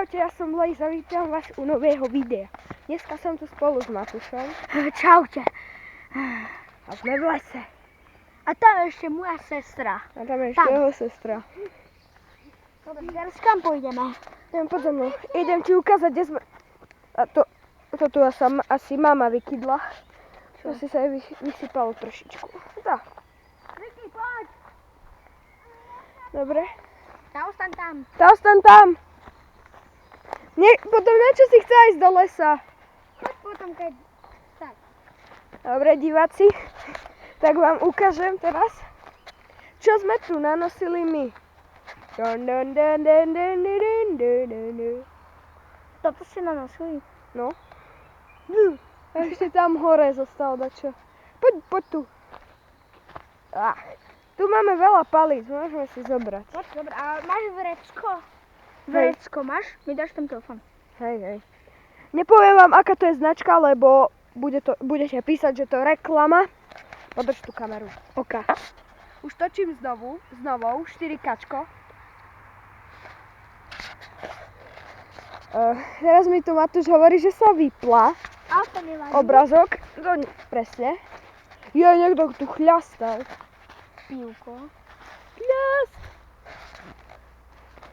Čaute, ja som Lejza, vítam vás u nového videa. Dneska som tu spolu s Matúšom. Čaute. A sme v lese. A tam je ešte moja sestra. A tam je ešte jeho sestra. Dobre, teraz kam pôjdeme? Poď za mnou. Idem ti ukázať, kde sme... A to tu asi mama vykydla. To si sa jej vysypalo trošičku. Tak. Vicky, poď. Dobre. Ostaň tam. Ostaň tam. Potom na čo si chce ísť do lesa? Poď potom, keď... Tak. Dobre, diváci. Tak vám ukážem teraz, čo sme tu nanosili my. Toto si nanosili? No. A ešte tam hore zostalo dačo. Poď tu. Tu máme veľa palíc, môžeme si zobrať. Poď, dobre. A máš vrecko? Hej. Vrecko máš? Mi dáš ten telefon. Hej. Nepoviem vám, aká to je značka, lebo budete písať, že to je reklama. Podrž tú kameru. OK. Už točím znovu, 4K. Teraz mi tu Matúš hovorí, že sa vypla Ale to nevadí. obrazok. Presne. Je niekto tu chľastal. Pivko. Chľast!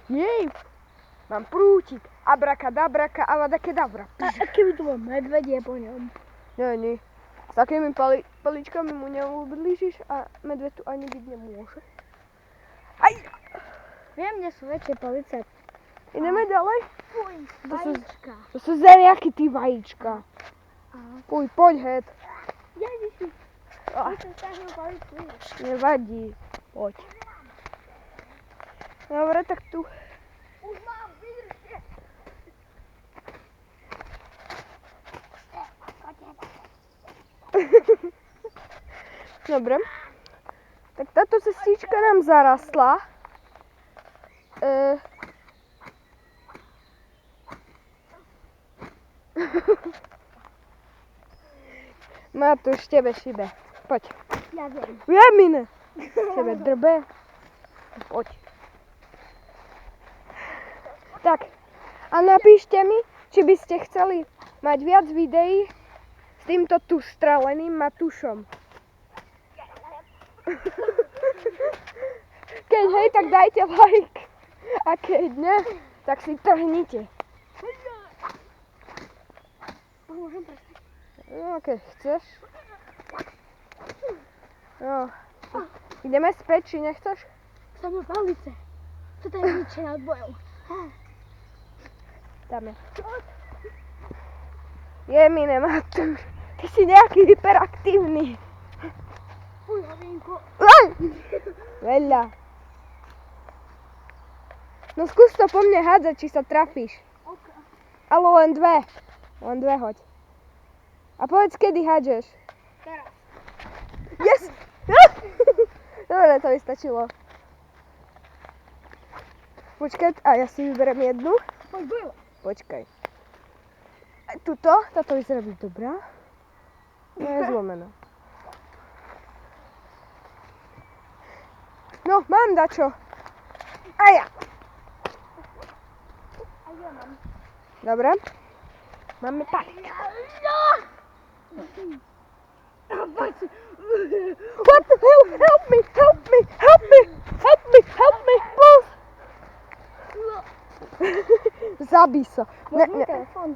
Jej! Mám prútik. Abrakadábraka, avadakedabra. A keby to bol medvedie po ňom? Nie. S takými paličkami mu neublížiš a medveď tu ani byť nemôže. Aj! Viem, kde sú väčšie palice. Ideme ďalej? Fuj, vajíčka. To sú zemiaky, ty vajíčka. Fuj, poď, het. Ježiši. Ja som stáhnul palicu. Nevadí. Poď. Dobre, tak tu. Už mám, vydržte. Dobre. Tak táto cestička nám zarastla. Matúš, tebe šibe. Poď. Ja viem. Jemine. Tebe drbe. Poď. Tak. A napíšte mi, či by ste chceli mať viac videí s týmto tu streleným Matúšom. Keď hej, tak dajte like. A keď ne, tak si trhnite. Môžem prestať. No, keď chceš. No. Ideme späť, či nechceš? Samé palice. Toto je zničené odbojou. Tam je. Jemine, Matúš. Ty si nejaký hyperaktívny. Fuj, hovínko. Veľa. No skús to po mne hádzať, či sa trafíš. OK. Ale len dve. Len dve hoď. A povedz, kedy hádžeš. Teraz. Yes! Dobre, to vystačilo. Počkaj, a ja si vyberiem jednu. Poď, bylo. Počkaj. Tuto, táto vyzerá byť dobrá. No je zlomená. No, mám dačo. A ja. A ja mám. Dobre. Máme paličku. What the hell? Help me! Please! Zabij sa. Máš môj telefon?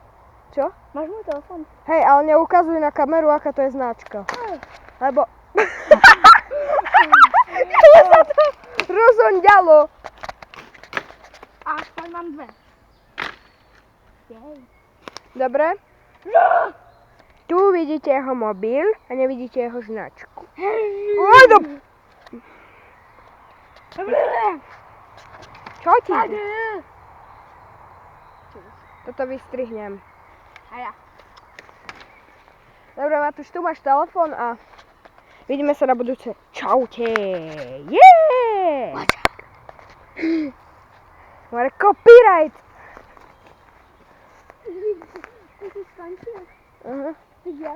Čo? Máš môj telefon? Hej, ale neukazuj na kameru, aká to je značka. Lebo... Čo sa to rozonďalo? A aspoň mám dve. Jej. Dobre. Tu vidíte jeho mobil a nevidíte jeho značku. Čo ti? Toto vystrihnem. A ja. Dobre, Matúš, tu máš telefón a vidíme sa na budúce. Čaute. Yeah! More copyright. Ty si skončil? Aha. Ja.